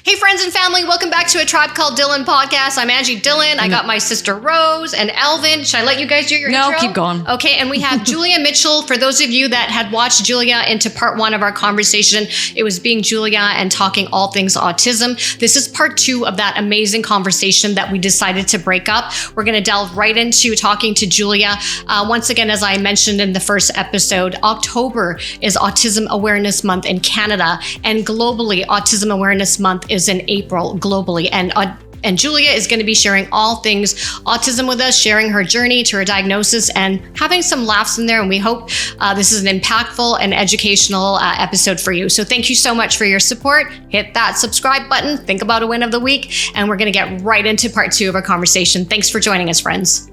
Hey, friends and family, welcome back to A Tribe Called Dhillon podcast. I'm Angie Dhillon. I got my sister Rose and Alvin. Should I let you guys do your intro? No, keep going. Okay, and we have Julia Mitchell. For those of you that had watched Julia into part 1 of our conversation, it was being Julia and talking all things autism. This is part 2 of that amazing conversation that we decided to break up. We're going to delve right into talking to Julia. Once again, as I mentioned in the first episode, October is Autism Awareness Month in Canada, and globally, Autism Awareness Month is in April globally. And Julia is going to be sharing all things autism with us, sharing her journey to her diagnosis and having some laughs in there. And we hope this is an impactful and educational episode for you. So thank you so much for your support. Hit that subscribe button, think about a win of the week, and we're going to get right into part 2 of our conversation. Thanks for joining us, friends.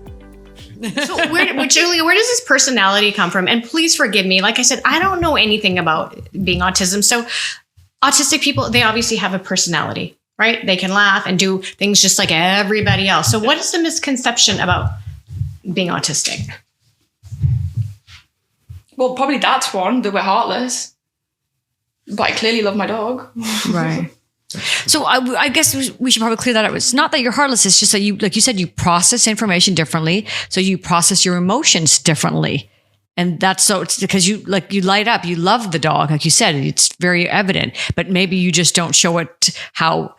So Julia, where does this personality come from? And please forgive me. Like I said, I don't know anything about being autism. So autistic people, they obviously have a personality, right? They can laugh and do things just like everybody else. So what is the misconception about being autistic? Well, probably that's one, that we're heartless. But I clearly love my dog. Right. So I guess we should probably clear that up. It's not that you're heartless. It's just that you, like you said, you process information differently. So you process your emotions differently. And that's so it's because you light up, you love the dog. Like you said, it's very evident, but maybe you just don't show it how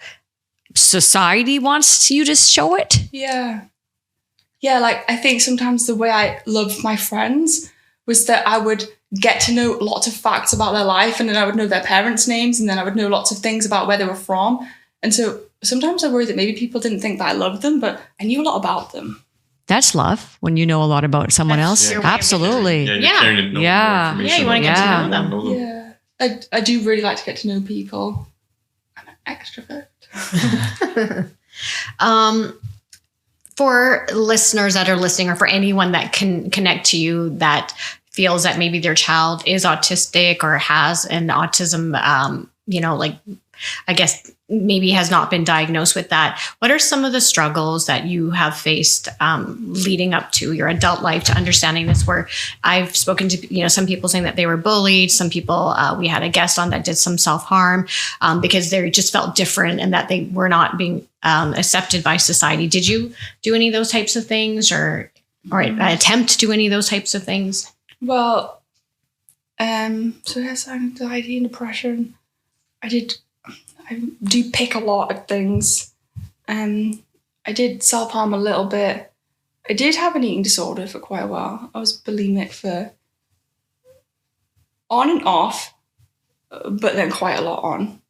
society wants you to show it. Yeah. Yeah. Like I think sometimes the way I loved my friends was that I would get to know lots of facts about their life, and then I would know their parents' names, and then I would know lots of things about where they were from. And so sometimes I worry that maybe people didn't think that I loved them, but I knew a lot about them. That's love when you know a lot about someone else. Yeah. Absolutely. Yeah. Yeah. Yeah, you want to get to know them. Yeah. I do really like to get to know people. I'm an extrovert. For listeners that are listening, or for anyone that can connect to you that feels that maybe their child is autistic or has an autism, I guess maybe has not been diagnosed with that. What are some of the struggles that you have faced leading up to your adult life to understanding this? Where I've spoken to, some people saying that they were bullied. Some people, we had a guest on that did some self-harm because they just felt different and that they were not being accepted by society. Did you do any of those types of things or attempt to do any of those types of things? Well, so yes, anxiety and depression. I do pick a lot at things. I did self-harm a little bit. I did have an eating disorder for quite a while. I was bulimic for on and off, but then quite a lot on.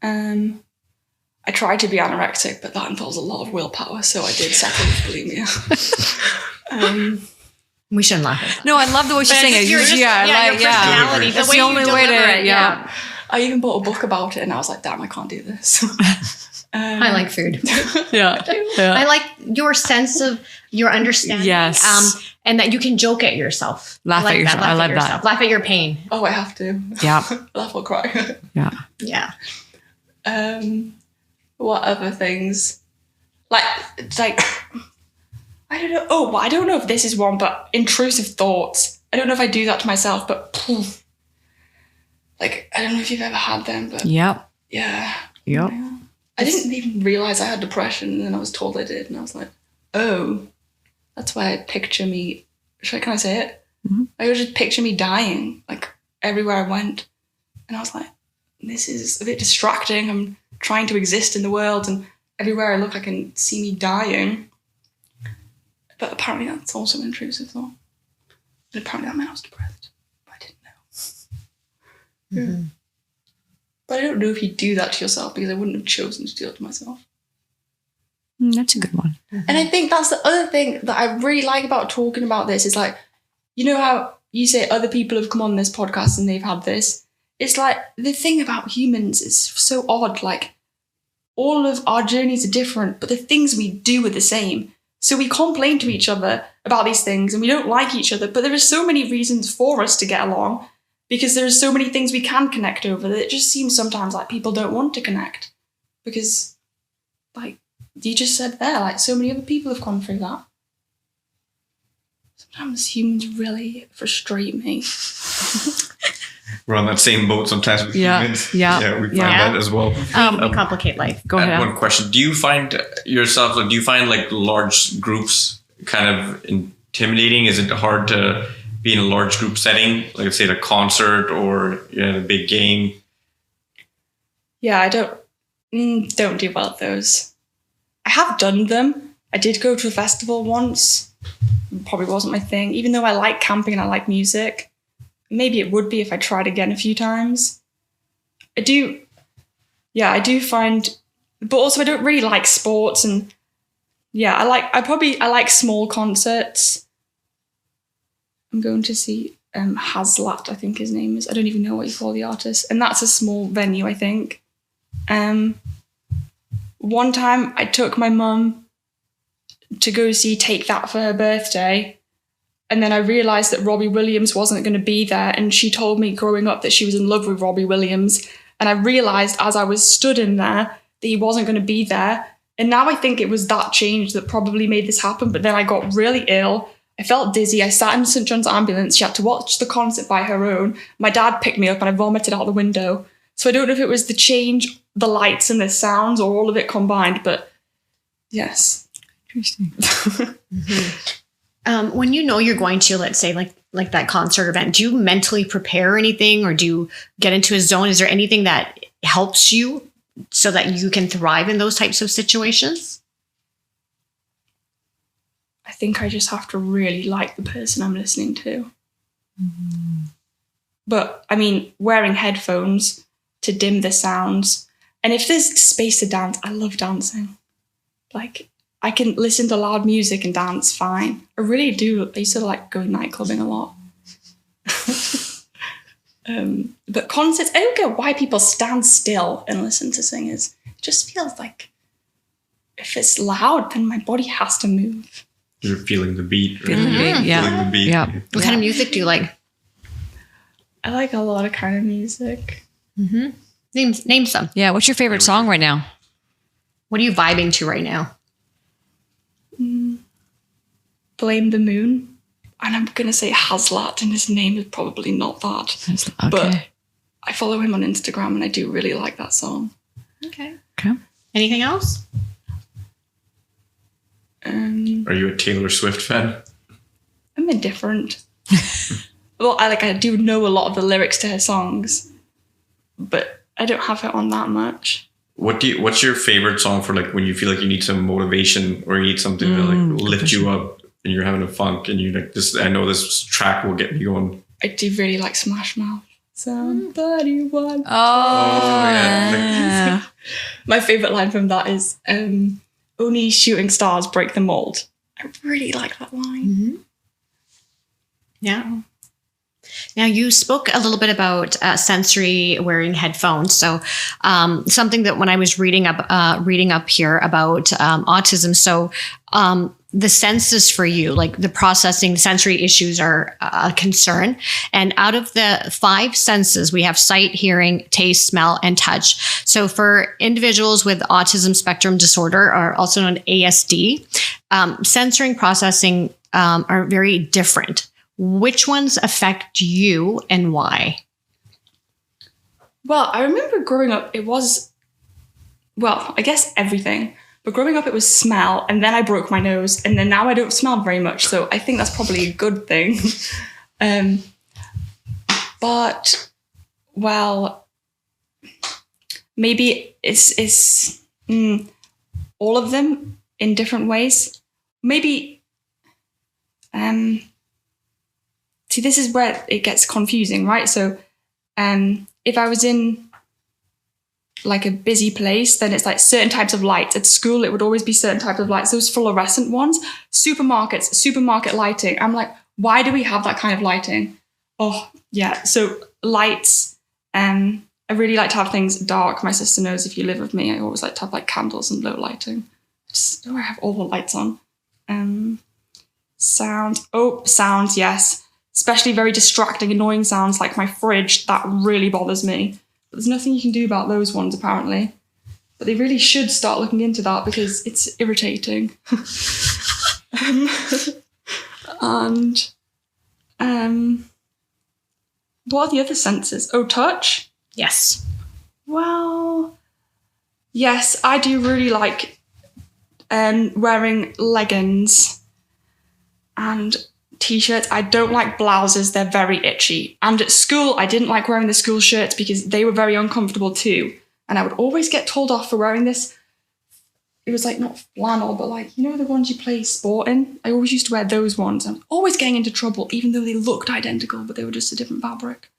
I tried to be anorexic, but that involves a lot of willpower, so I did settle with bulimia. We shouldn't laugh at that. No, I love the way she's saying it. Your personality, That's the way the only you way deliver to, it. yeah. I even bought a book about it, and I was like, damn, I can't do this. I like food. Yeah. I like your sense of your understanding. Yes. And that you can joke at yourself. Laugh at yourself. I love that. Laugh at your pain. Oh, I have to. Yeah. Laugh or cry. Yeah. Yeah. What other things? Like, I don't know. Oh, well, I don't know if this is one, but intrusive thoughts. I don't know if I do that to myself, but poof. Like, I don't know if you've ever had them, but Yep. yeah. Yep. I didn't even realize I had depression, and then I was told I did, and I was like, oh, that's why I picture me. Can I say it? Mm-hmm. I would just picture me dying, like everywhere I went, and I was like, this is a bit distracting. I'm trying to exist in the world, and everywhere I look, I can see me dying. But apparently, that's also an intrusive thought. And apparently, that meant I was depressed. But I didn't know. Mm-hmm. But I don't know if you do that to yourself, because I wouldn't have chosen to do it to myself. That's a good one. Mm-hmm. And I think that's the other thing that I really like about talking about this is like, you know how you say other people have come on this podcast and they've had this? It's like the thing about humans is so odd. Like all of our journeys are different, but the things we do are the same. So we complain to each other about these things and we don't like each other, but there are so many reasons for us to get along because there are so many things we can connect over that it just seems sometimes like people don't want to connect because, like you just said there, like so many other people have gone through that. Sometimes humans really frustrate me. we're on that same boat sometimes with humans. We find that as well. We complicate life. Go ahead. One question: do you find yourself? Do you find like large groups kind of intimidating? Is it hard to be in a large group setting, like let's say at a concert or at a big game? Yeah, I don't do well at those. I have done them. I did go to a festival once. Probably wasn't my thing, even though I like camping and I like music. Maybe it would be if I tried again a few times. I do find, but also I don't really like sports, and I like small concerts. I'm going to see Hazlat, I think his name is. I don't even know what you call the artist. And that's a small venue, I think. One time I took my mum to go see Take That for her birthday. And then I realised that Robbie Williams wasn't going to be there. And she told me growing up that she was in love with Robbie Williams. And I realised as I was stood in there that he wasn't going to be there. And now I think it was that change that probably made this happen. But then I got really ill. I felt dizzy. I sat in St. John's ambulance. She had to watch the concert by her own. My dad picked me up and I vomited out the window. So I don't know if it was the change, the lights and the sounds, or all of it combined, but yes. Interesting. When you know you're going to, let's say, like that concert event, do you mentally prepare anything, or do you get into a zone? Is there anything that helps you so that you can thrive in those types of situations? I think I just have to really like the person I'm listening to. Mm-hmm. But, I mean, wearing headphones to dim the sounds. And if there's space to dance, I love dancing. Like, I can listen to loud music and dance fine. I really do. I used to like going nightclubbing a lot. But concerts, I don't get why people stand still and listen to singers. It just feels like if it's loud, then my body has to move. You're feeling the beat. Right? Feeling the beat. What kind of music do you like? I like a lot of kind of music. Mm-hmm. Name some. Yeah. What's your favorite song right now? What are you vibing to right now? Blame the Moon. And I'm going to say Hazlat, and his name is probably not that. Okay. But I follow him on Instagram and I do really like that song. Okay. Okay. Anything else? Are you a Taylor Swift fan? I'm indifferent. Well, I do know a lot of the lyrics to her songs, but I don't have it on that much. What's your favorite song for like when you feel like you need some motivation or you need something to like lift you up and you're having a funk and you like this? I know this track will get me going. I do really like Smash Mouth. Somebody once. Oh yeah. My favorite line from that is "Only shooting stars break the mold." I really like that line. Mm-hmm. Yeah. Now, you spoke a little bit about sensory wearing headphones. So something that when I was reading up here about autism, so the senses for you, like the processing sensory issues are a concern. And out of the 5 senses, we have sight, hearing, taste, smell, and touch. So for individuals with autism spectrum disorder, or also known ASD, sensory processing are very different. Which ones affect you and why? Well, I remember growing up, it was, well, I guess everything. But growing up, it was smell, and then I broke my nose, and then now I don't smell very much. So I think that's probably a good thing. But, well, maybe it's all of them in different ways. Maybe, see, this is where it gets confusing, right? So if I was in like a busy place, then it's like certain types of lights. At school, it would always be certain types of lights. Those fluorescent ones, supermarket lighting. I'm like, why do we have that kind of lighting? Oh, yeah. So lights, I really like to have things dark. My sister knows if you live with me, I always like to have like candles and low lighting. I have all the lights on. Sounds, yes. Especially very distracting, annoying sounds like my fridge. That really bothers me. But there's nothing you can do about those ones, apparently. But they really should start looking into that because it's irritating. And What are the other senses? Oh, touch? Yes. Well, yes, I do really like wearing leggings and t-shirts. I don't like blouses. They're very itchy. And at school, I didn't like wearing the school shirts because they were very uncomfortable too. And I would always get told off for wearing this. It was like not flannel, but like, the ones you play sport in? I always used to wear those ones. I'm always getting into trouble, even though they looked identical, but they were just a different fabric.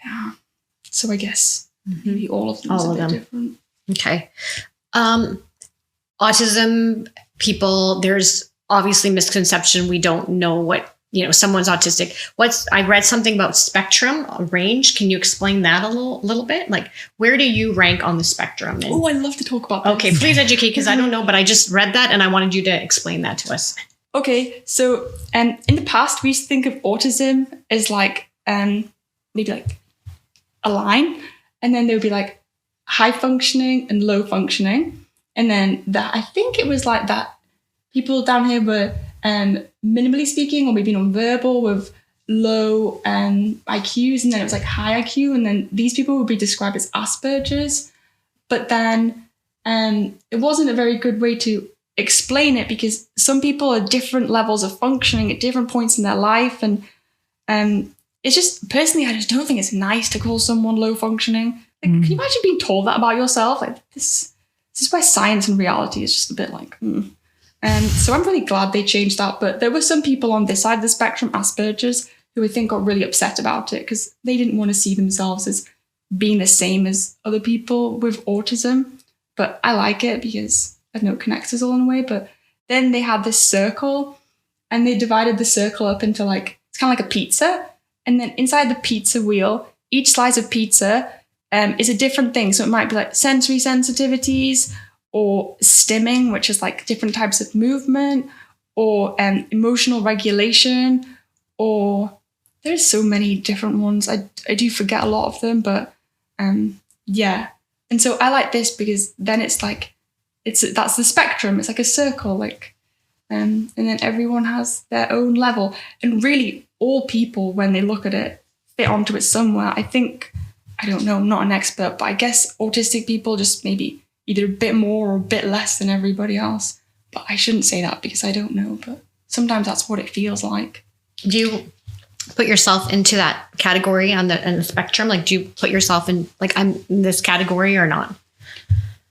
Yeah. So I guess maybe all of them are a bit different. Okay. Autism people, there's obviously misconception. We don't know what, someone's autistic. I read something about spectrum, a range. Can you explain that a little bit? Like, where do you rank on the spectrum? Oh, I'd love to talk about that. Okay, please educate, because I don't know, but I just read that and I wanted you to explain that to us. Okay, so in the past, we used to think of autism as like, maybe like a line, and then there would be like high functioning and low functioning. And then I think it was like that people down here were minimally speaking or maybe non-verbal with low IQs, and then it was like high IQ, and then these people would be described as Asperger's. But then it wasn't a very good way to explain it, because some people are different levels of functioning at different points in their life, and it's just, personally, I just don't think it's nice to call someone low functioning. Like, can you imagine being told that about yourself? Like, this is where science and reality is just a bit like, so I'm really glad they changed that. But there were some people on this side of the spectrum, Asperger's, who I think got really upset about it because they didn't want to see themselves as being the same as other people with autism. But I like it because I know it connects us all in a way. But then they had this circle, and they divided the circle up into like, it's kind of like a pizza. And then inside the pizza wheel, each slice of pizza is a different thing. So it might be like sensory sensitivities, or stimming, which is like different types of movement, or emotional regulation, or there's so many different ones. I do forget a lot of them, but yeah. And so I like this because then it's like, that's the spectrum. It's like a circle, like, and then everyone has their own level. And really all people, when they look at it, fit onto it somewhere. I think, I don't know, I'm not an expert, but I guess autistic people just maybe either a bit more or a bit less than everybody else. But I shouldn't say that because I don't know, but sometimes that's what it feels like. Do you put yourself into that category on the spectrum? Like, do you put yourself in, like, I'm in this category or not?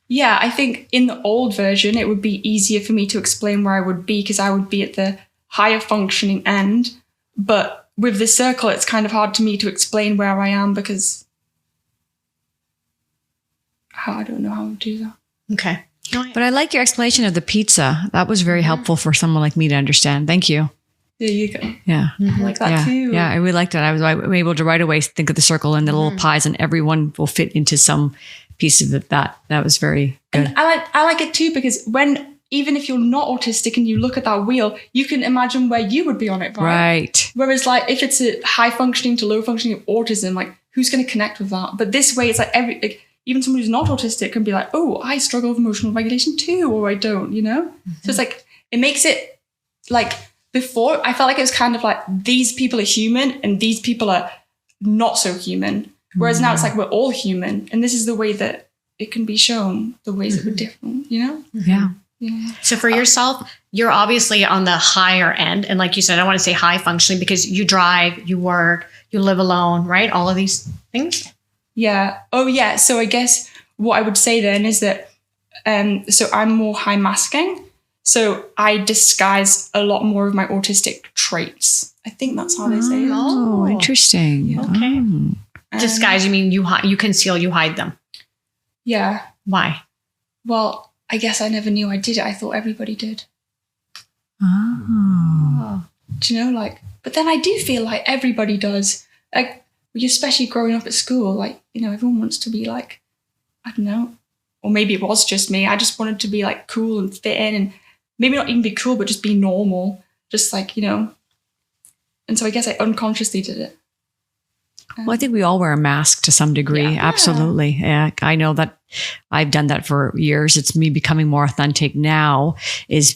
Yeah, I think in the old version, it would be easier for me to explain where I would be because I would be at the higher functioning end. But with the circle, it's kind of hard to me to explain where I am because I don't know how to do that. Okay. But I like your explanation of the pizza. That was very helpful for someone like me to understand. Thank you. There you go. Yeah. I like that too. Yeah, I really liked it. I was able to right away think of the circle and the little pies, and everyone will fit into some piece of it. That was very good. And I like it too because even if you're not autistic and you look at that wheel, you can imagine where you would be on it, right? Right. Whereas like if it's a high functioning to low functioning of autism, like who's going to connect with that? But this way, it's like even someone who's not autistic can be like, oh, I struggle with emotional regulation too, or I don't, So it's like, it makes it like, before I felt like it was kind of like these people are human and these people are not so human. Whereas now it's like we're all human, and this is the way that it can be shown, the ways that we're different, Yeah. So for yourself, you're obviously on the higher end. And like you said, I want to say high functioning because you drive, you work, you live alone, right? All of these things. Yeah. Oh, yeah. So I guess what I would say then is that, so I'm more high masking. So I disguise a lot more of my autistic traits. I think that's how they say it. Oh, interesting. Yeah. Okay. Disguise, you mean you conceal, you hide them. Yeah. Why? Well, I guess I never knew I did it. I thought everybody did. Oh. Do you know, but then I do feel like everybody does. Like, especially growing up at school, everyone wants to be I don't know, or maybe it was just me. I just wanted to be cool and fit in, and maybe not even be cool, but just be normal. Just and so I guess I unconsciously did it. Well, I think we all wear a mask to some degree. Yeah. Absolutely. Yeah. I know that I've done that for years. It's me becoming more authentic now is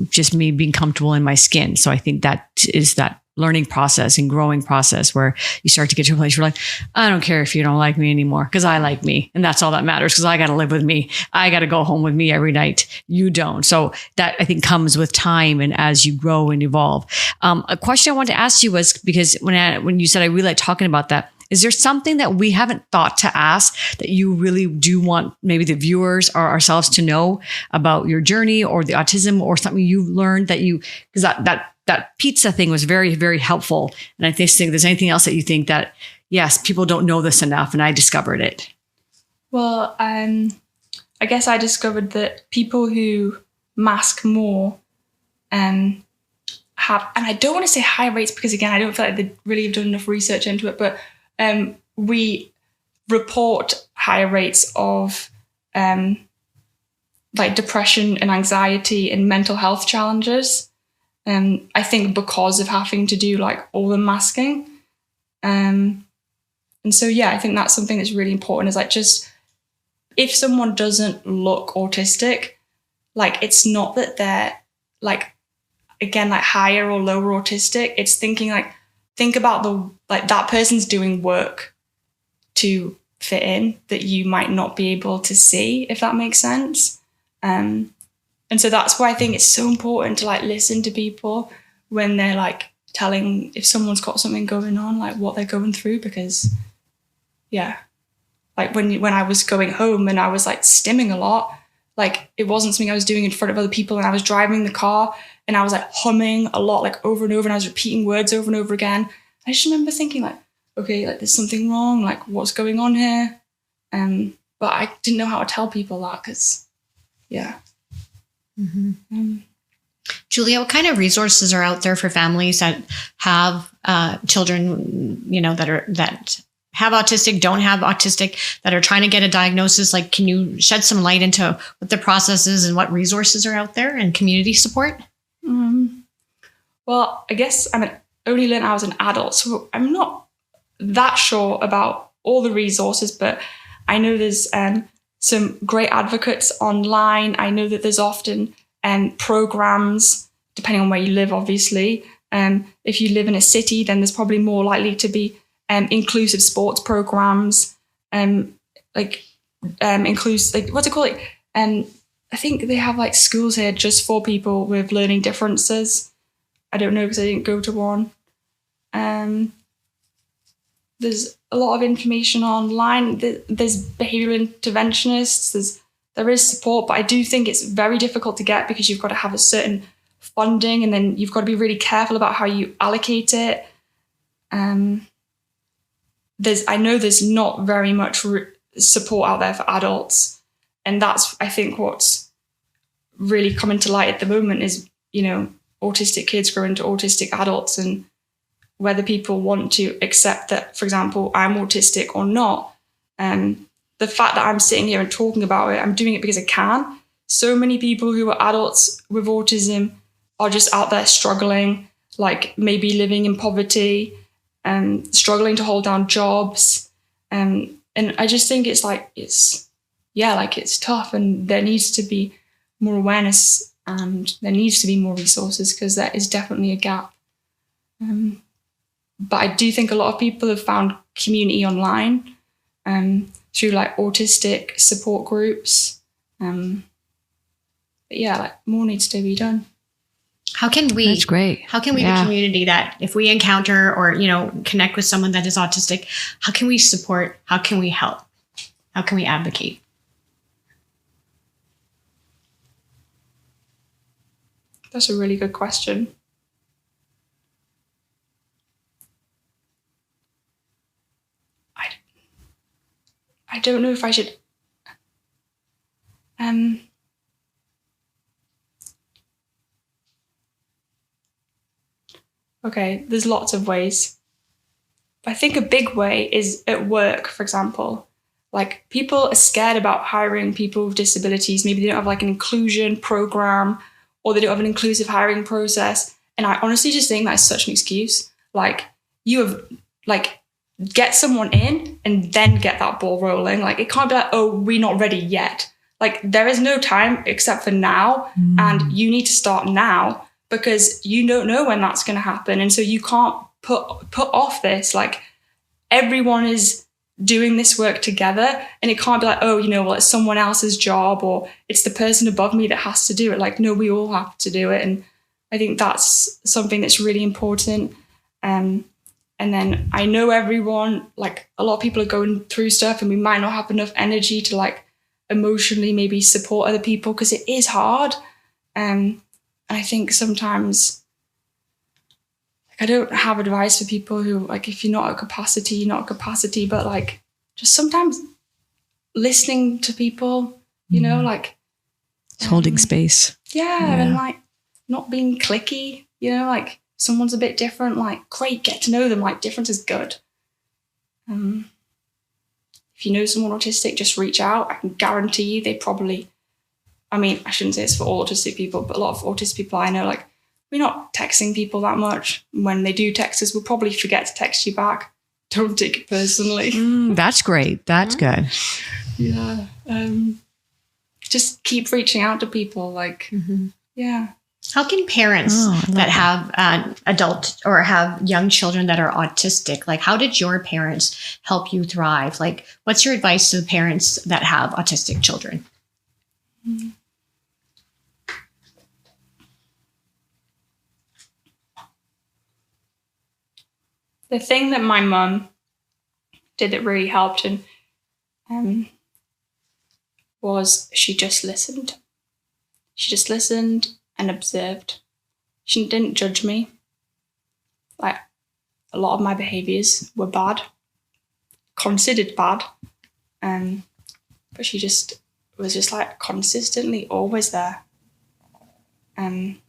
just me being comfortable in my skin. So I think that is that learning process and growing process where you start to get to a place where you're like, I don't care if you don't like me anymore because I like me. And that's all that matters because I got to live with me. I got to go home with me every night. You don't. So that I think comes with time and as you grow and evolve. A question I wanted to ask you was because when you said I really like talking about that, is there something that we haven't thought to ask that you really do want maybe the viewers or ourselves to know about your journey or the autism or something you've learned because that pizza thing was very, very helpful. And I think there's anything else that you think that, yes, people don't know this enough and I discovered it. Well, I guess I discovered that people who mask more have, and I don't want to say high rates because again, I don't feel like they really have done enough research into it, but we report higher rates of like depression and anxiety and mental health challenges. I think because of having to do like all the masking. And so, yeah, I think that's something that's really important is like just if someone doesn't look autistic, like it's not that they're like, again, like higher or lower autistic. It's thinking like, think about that person's doing work to fit in that you might not be able to see, if that makes sense. And so that's why I think it's so important to like listen to people when they're like telling if someone's got something going on, like what they're going through, because yeah, like when I was going home and I was like stimming a lot, like it wasn't something I was doing in front of other people and I was driving the car and I was like humming a lot, like over and over and I was repeating words over and over again. I just remember thinking like, okay, like there's something wrong, like what's going on here? But I didn't know how to tell people that because yeah. Mm-hmm. Julia, what kind of resources are out there for families that have children, that have autistic, don't have autistic, that are trying to get a diagnosis? Like, can you shed some light into what the process is and what resources are out there and community support? Well, I guess only learned I was an adult, so I'm not that sure about all the resources, but I know there's some great advocates online. I know that there's often programs, depending on where you live, obviously. If you live in a city, then there's probably more likely to be inclusive sports programs, inclusive, what's it called? I think they have like schools here just for people with learning differences. I don't know because I didn't go to one. There's a lot of information online. There's behavioural interventionists. There is support, but I do think it's very difficult to get because you've got to have a certain funding and then you've got to be really careful about how you allocate it. I know there's not very much support out there for adults. And that's, I think, what's really coming to light at the moment is, autistic kids grow into autistic adults and whether people want to accept that, for example, I'm autistic or not. The fact that I'm sitting here and talking about it, I'm doing it because I can. So many people who are adults with autism are just out there struggling, like maybe living in poverty and struggling to hold down jobs. And I just think it's tough and there needs to be more awareness and there needs to be more resources because there is definitely a gap. But I do think a lot of people have found community online through like autistic support groups. But yeah, like more needs to be done. How can we? That's great. How can we, the community, that if we encounter or connect with someone that is autistic, how can we support? How can we help? How can we advocate? That's a really good question. I don't know if I should. Okay, there's lots of ways. But I think a big way is at work, for example. Like people are scared about hiring people with disabilities. Maybe they don't have like an inclusion program or they don't have an inclusive hiring process. And I honestly just think that's such an excuse. Like get someone in and then get that ball rolling. Like it can't be like, oh, we're not ready yet. Like there is no time except for now and you need to start now because you don't know when that's going to happen. And so you can't put off this. Like, everyone is doing this work together, and it can't be like, oh, well, it's someone else's job, or it's the person above me that has to do it. Like, no, we all have to do it. And I think that's something that's really important. And then I know everyone, like, a lot of people are going through stuff, and we might not have enough energy to, like, emotionally maybe support other people, because it is hard. And I think sometimes, like, I don't have advice for people who, like, if you're not at capacity, you're not at capacity, but, like, just sometimes listening to people, like, It's holding space. Yeah, and, like, not being cliquey, like, someone's a bit different, like, great, get to know them, like, difference is good. If you know someone autistic, just reach out. I can guarantee you they probably, I shouldn't say it's for all autistic people, but a lot of autistic people I know, like, we're not texting people that much. When they do text us, we'll probably forget to text you back. Don't take it personally. That's great. That's good. Yeah. Just keep reaching out to people. Like, yeah. How can parents that have adult or have young children that are autistic, like, how did your parents help you thrive? Like, what's your advice to parents that have autistic children? The thing that my mum did that really helped and was she just listened. She just listened and observed. She didn't judge me. Like, a lot of my behaviours were bad, considered bad, but she just was just, like, consistently always there. When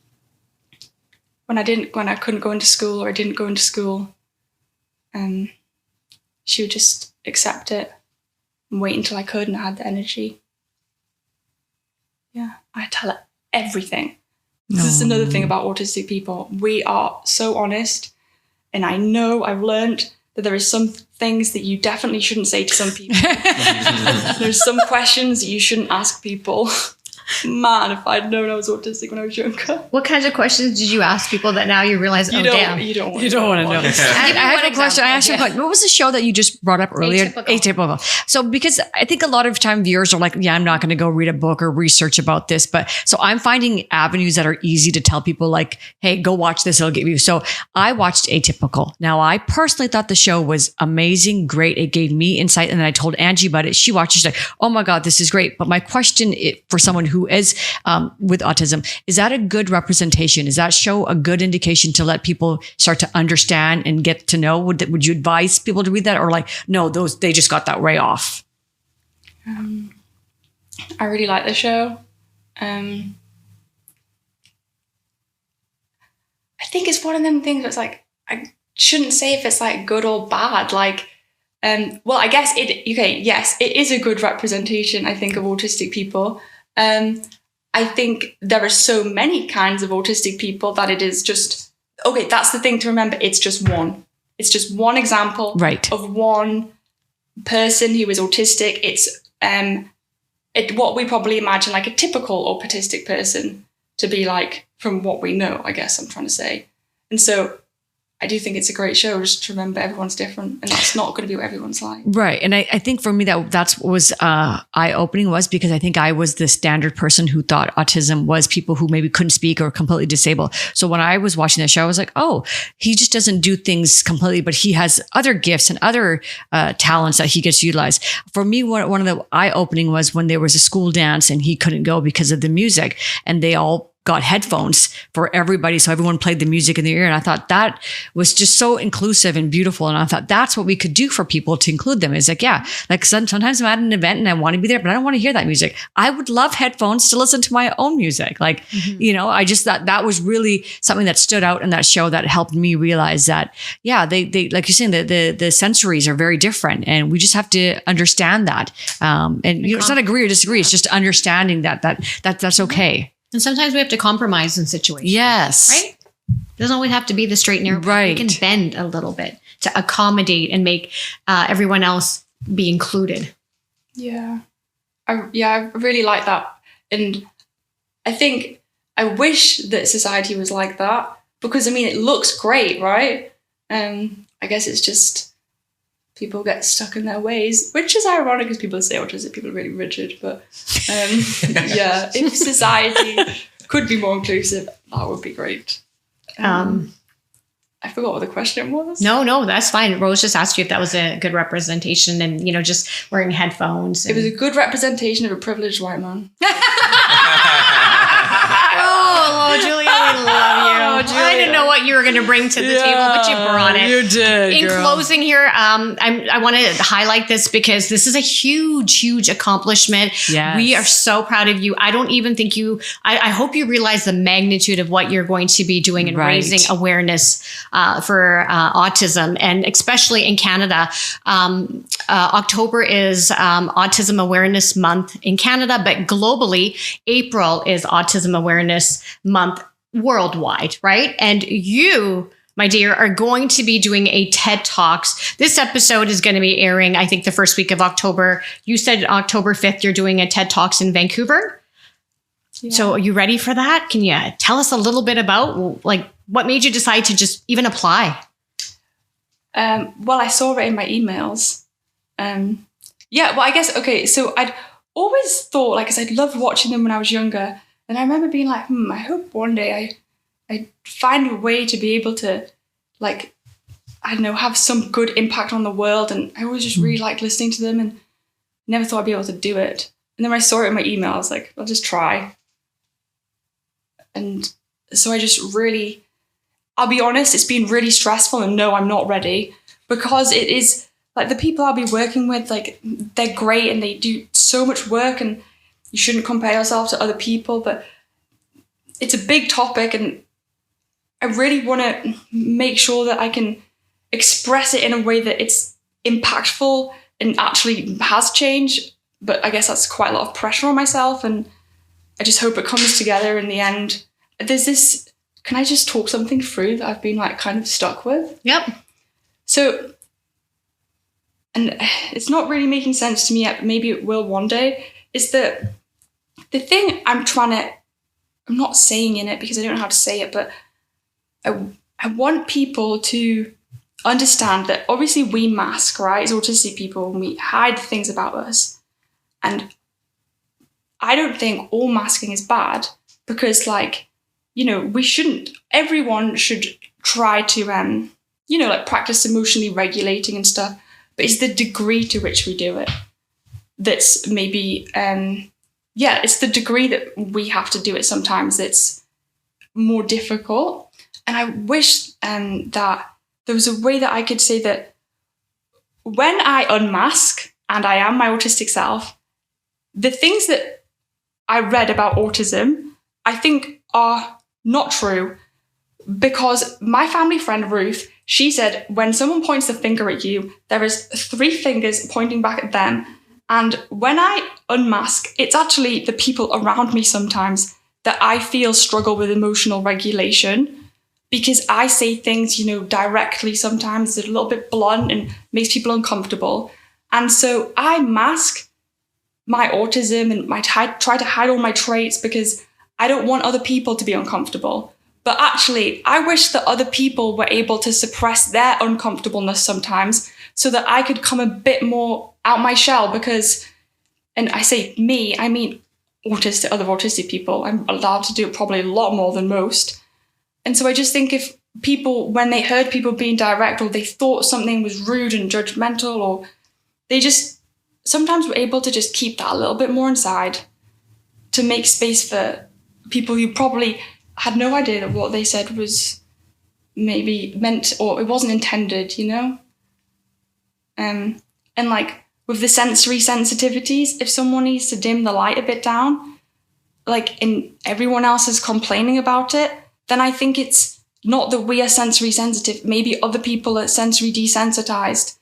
I couldn't go into school, or I didn't go into school, she would just accept it and wait until I could and I had the energy. Yeah, I tell her everything. This is another thing about autistic people. We are so honest, and I know I've learned that there is some things that you definitely shouldn't say to some people. There's some questions that you shouldn't ask people. Man, if I'd known I was autistic when I was younger. What kinds of questions did you ask people that now you realize, damn. You don't want to know. I have a question. I asked you, what was the show that you just brought up earlier? Atypical. So, because I think a lot of time viewers are like, yeah, I'm not going to go read a book or research about this. But so I'm finding avenues that are easy to tell people, like, hey, go watch this. It'll give you. So I watched Atypical. Now, I personally thought the show was amazing, great. It gave me insight. And then I told Angie about it. She watched it. She's like, oh my God, this is great. But my question for someone who is with autism, is that a good representation? Is that show a good indication to let people start to understand and get to know? Would you advise people to read that, or like, no, they just got that way off? I really like the show. I think it's one of them things that's like, I shouldn't say if it's like good or bad. Like, well, I guess yes, it is a good representation, I think, of autistic people. I think there are so many kinds of autistic people that it is just, okay, that's the thing to remember. It's just one. It's just one example of one person who is autistic. It's what we probably imagine like a typical autistic person to be like, from what we know, I guess I'm trying to say. And so I do think it's a great show, just to remember everyone's different, and that's not going to be what everyone's like. Right. And I think for me, that's what was eye-opening, was because I think I was the standard person who thought autism was people who maybe couldn't speak or completely disabled. So when I was watching the show, I was like, oh, he just doesn't do things completely, but he has other gifts and other talents that he gets utilized. For me, one of the eye-opening was when there was a school dance and he couldn't go because of the music, and they all got headphones for everybody. So everyone played the music in their ear. And I thought that was just so inclusive and beautiful. And I thought that's what we could do for people to include them. Is like, yeah, like sometimes I'm at an event and I want to be there, but I don't want to hear that music. I would love headphones to listen to my own music. Like, I just thought that was really something that stood out in that show that helped me realize that, yeah, they like you're saying, the sensories are very different, and we just have to understand that. And it's not agree or disagree. It's just understanding that's okay. And sometimes we have to compromise in situations. Yes. Right? It doesn't always have to be the straight and narrow. Right. We can bend a little bit to accommodate and make everyone else be included. Yeah. I really like that. And I think I wish that society was like that, because I mean, it looks great, right? I guess it's just people get stuck in their ways, which is ironic because people say autistic people are really rigid. But yeah, if society could be more inclusive, that would be great. I forgot what the question was. No, that's fine. Rose just asked you if that was a good representation, and just wearing headphones. It was a good representation of a privileged white man. Oh, Julia, we love you. I didn't know what you were going to bring to the table, but you brought it. You did. In closing here, I want to highlight this because this is a huge, huge accomplishment. Yes. We are so proud of you. I don't even think I hope you realize the magnitude of what you're going to be doing and raising awareness for autism, and especially in Canada. October is Autism Awareness Month in Canada, but globally, April is Autism Awareness Month worldwide, right? And you, my dear, are going to be doing a TED Talks. This episode is going to be airing, I think, the first week of October. You said October 5th, you're doing a TED Talks in Vancouver. Yeah. So are you ready for that? Can you tell us a little bit about what made you decide to just even apply? Well, I saw it in my emails. I guess, okay, so I'd always thought, because I'd loved watching them when I was younger. And I remember being like, I hope one day I find a way to be able to, I don't know, have some good impact on the world. And I always just really liked listening to them and never thought I'd be able to do it. And then when I saw it in my email, I was like, I'll just try. And so I just really, I'll be honest, it's been really stressful, and no, I'm not ready, because it is the people I'll be working with, they're great and they do so much work, and you shouldn't compare yourself to other people, but it's a big topic, and I really want to make sure that I can express it in a way that it's impactful and actually has change. But I guess that's quite a lot of pressure on myself, and I just hope it comes together in the end. There's this, can I just talk something through that I've been kind of stuck with? Yep. So, and it's not really making sense to me yet, but maybe it will one day, is that the thing I'm not saying in it because I don't know how to say it, but I want people to understand that obviously we mask, right, as autistic people, and we hide things about us. And I don't think all masking is bad, because everyone should try to, practice emotionally regulating and stuff, but it's the degree to which we do it that's maybe, it's the degree that we have to do it sometimes that's more difficult. And I wish that there was a way that I could say that when I unmask and I am my autistic self, the things that I read about autism, I think are not true, because my family friend Ruth, she said, when someone points the finger at you, there is 3 fingers pointing back at them. And when I unmask, it's actually the people around me sometimes that I feel struggle with emotional regulation, because I say things, directly sometimes that are a little bit blunt and makes people uncomfortable. And so I mask my autism and try to hide all my traits because I don't want other people to be uncomfortable. But actually, I wish that other people were able to suppress their uncomfortableness sometimes so that I could come a bit more out my shell, because, and I say me, I mean other autistic people. I'm allowed to do it probably a lot more than most. And so I just think if people, when they heard people being direct, or they thought something was rude and judgmental, or they just sometimes were able to just keep that a little bit more inside, to make space for people who probably had no idea that what they said was maybe meant, or it wasn't intended, And with the sensory sensitivities, if someone needs to dim the light a bit down, and everyone else is complaining about it, then I think it's not that we are sensory sensitive. Maybe other people are sensory desensitized.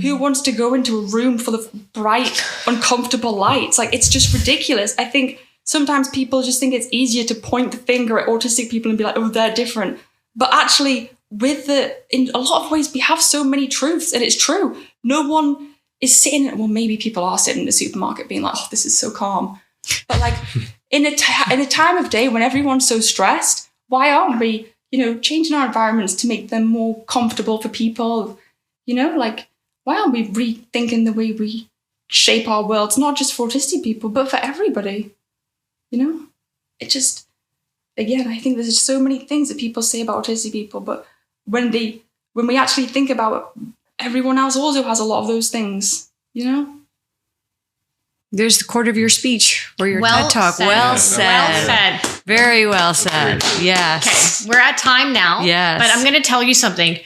Who wants to go into a room full of bright, uncomfortable lights? It's just ridiculous. I think sometimes people just think it's easier to point the finger at autistic people and be like, oh, they're different. But actually, in a lot of ways, we have so many truths, and it's true. No one is sitting, well, maybe people are sitting in the supermarket being like, oh, this is so calm. But like in a time of day when everyone's so stressed, why aren't we, changing our environments to make them more comfortable for people? Like, why aren't we rethinking the way we shape our worlds, not just for autistic people, but for everybody? It just, again, I think there's just so many things that people say about autistic people, but when we actually think about it, everyone else also has a lot of those things, There's the quarter of your speech or your Well TED Talk. said. Well said. Well said. Very well said. Yes. Okay, we're at time now. Yes. But I'm going to tell you something.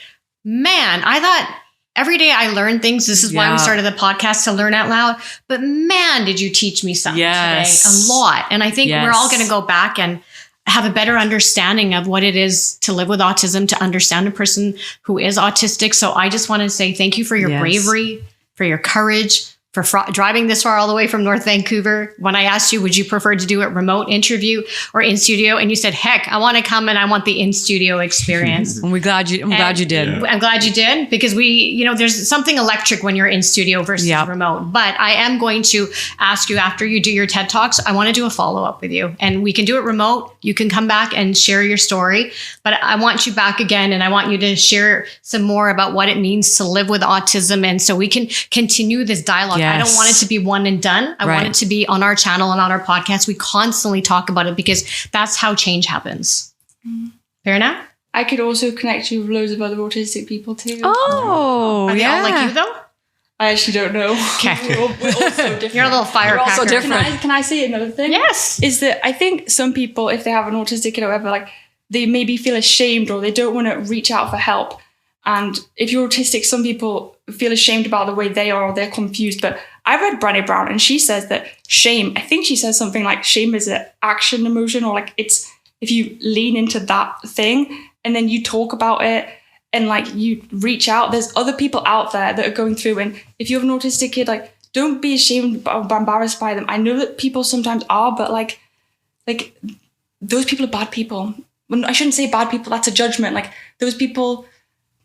Man, I thought every day I learn things. This is why we started the podcast, to learn out loud. But man, did you teach me something today. A lot. And I think we're all going to go back and have a better understanding of what it is to live with autism, to understand a person who is autistic. So I just want to say thank you for your bravery, for your courage, for driving this far all the way from North Vancouver. When I asked you, would you prefer to do a remote interview or in studio? And you said, heck, I want to come and I want the in studio experience. And I'm glad you did. Yeah. I'm glad you did, because there's something electric when you're in studio versus remote. But I am going to ask you, after you do your TED Talks, I want to do a follow-up with you, and we can do it remote. You can come back and share your story, but I want you back again, and I want you to share some more about what it means to live with autism. And so we can continue this dialogue. I don't want it to be one and done. I want it to be on our channel and on our podcast. We constantly talk about it because that's how change happens. Fair enough? I could also connect you with loads of other autistic people too. Oh, Are they all like you though? I actually don't know. Okay. We're all so different. You're a little firecracker. also different. Can I say another thing? Yes. Is that I think some people, if they have an autistic kid or whatever, like they maybe feel ashamed or they don't want to reach out for help. And if you're autistic, some people feel ashamed about the way they are, or they're confused. But I read Brené Brown, and she says that shame, I think she says something like shame is an action emotion, or like it's if you lean into that thing and then you talk about it and like you reach out, there's other people out there that are going through. And if you have an autistic kid, like don't be ashamed or embarrassed by them. I know that people sometimes are, but like those people are bad people. When I shouldn't say bad people, that's a judgment. Like those people,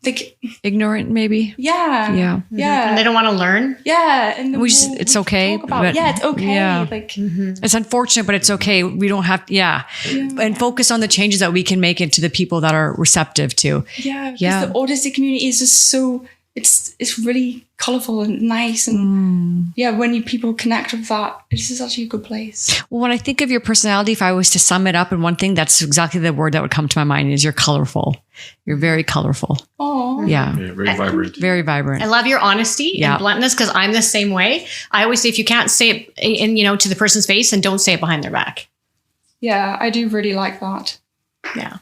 like ignorant, maybe. Yeah. And they don't want to learn. Yeah. And it's okay. Talk about, it's okay. Yeah. Like it's unfortunate, but it's okay. We don't have, and focus on the changes that we can make into the people that are receptive to. Yeah. Because the autistic community is just so, it's really colorful and nice. And when people connect with that, this is actually a good place. Well, when I think of your personality, if I was to sum it up in one thing, that's exactly the word that would come to my mind is you're colorful. You're very colorful. Oh, yeah. Very vibrant. Very vibrant. I love your honesty and bluntness, because I'm the same way. I always say if you can't say it to the person's face, then don't say it behind their back. Yeah, I do really like that. Yeah.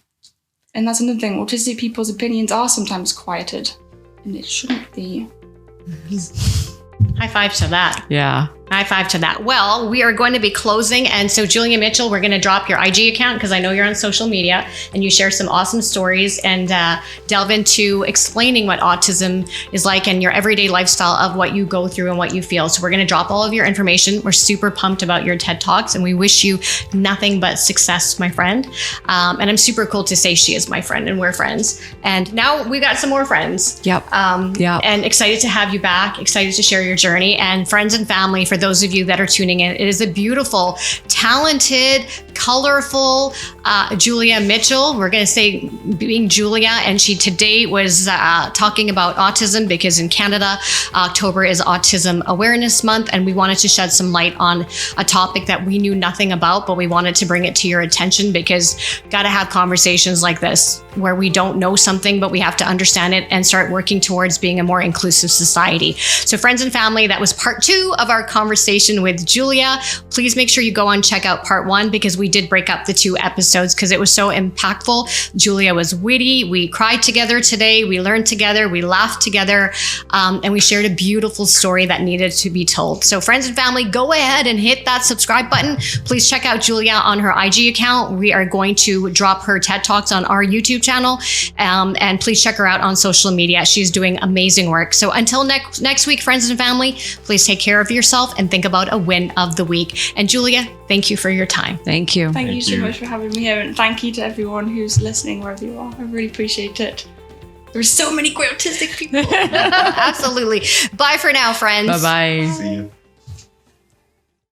And that's another thing. Autistic people's opinions are sometimes quieted, and it shouldn't be. High five to that. Yeah. High five to that. Well, we are going to be closing. And so, Julia Mitchell, we're going to drop your IG account because I know you're on social media and you share some awesome stories and delve into explaining what autism is like and your everyday lifestyle of what you go through and what you feel. So we're going to drop all of your information. We're super pumped about your TED Talks and we wish you nothing but success, my friend. And I'm super cool to say she is my friend and we're friends. And now we got some more friends. Yep. And excited to have you back, excited to share your journey, and friends and family. For those of you that are tuning in, it is a beautiful, talented, colorful Julia Mitchell. We're going to say being Julia, and she today was talking about autism because in Canada, October is Autism Awareness Month, and we wanted to shed some light on a topic that we knew nothing about, but we wanted to bring it to your attention because got to have conversations like this where we don't know something, but we have to understand it and start working towards being a more inclusive society. So friends and family, that was part 2 of our conversation with Julia. Please make sure you go and check out part 1 because we did break up the 2 episodes because it was so impactful. Julia was witty. We cried together today. We learned together. We laughed together. And we shared a beautiful story that needed to be told. So friends and family, go ahead and hit that subscribe button. Please check out Julia on her IG account. We are going to drop her TED Talks on our YouTube channel. And please check her out on social media. She's doing amazing work. So until next week, friends and family, please take care of yourself and think about a win of the week. And Julia, thank you for your time. Thank you. Thank you so much for having me here. And thank you to everyone who's listening wherever you are. I really appreciate it. There's so many great autistic people. Absolutely. Bye for now, friends. Bye-bye. See you.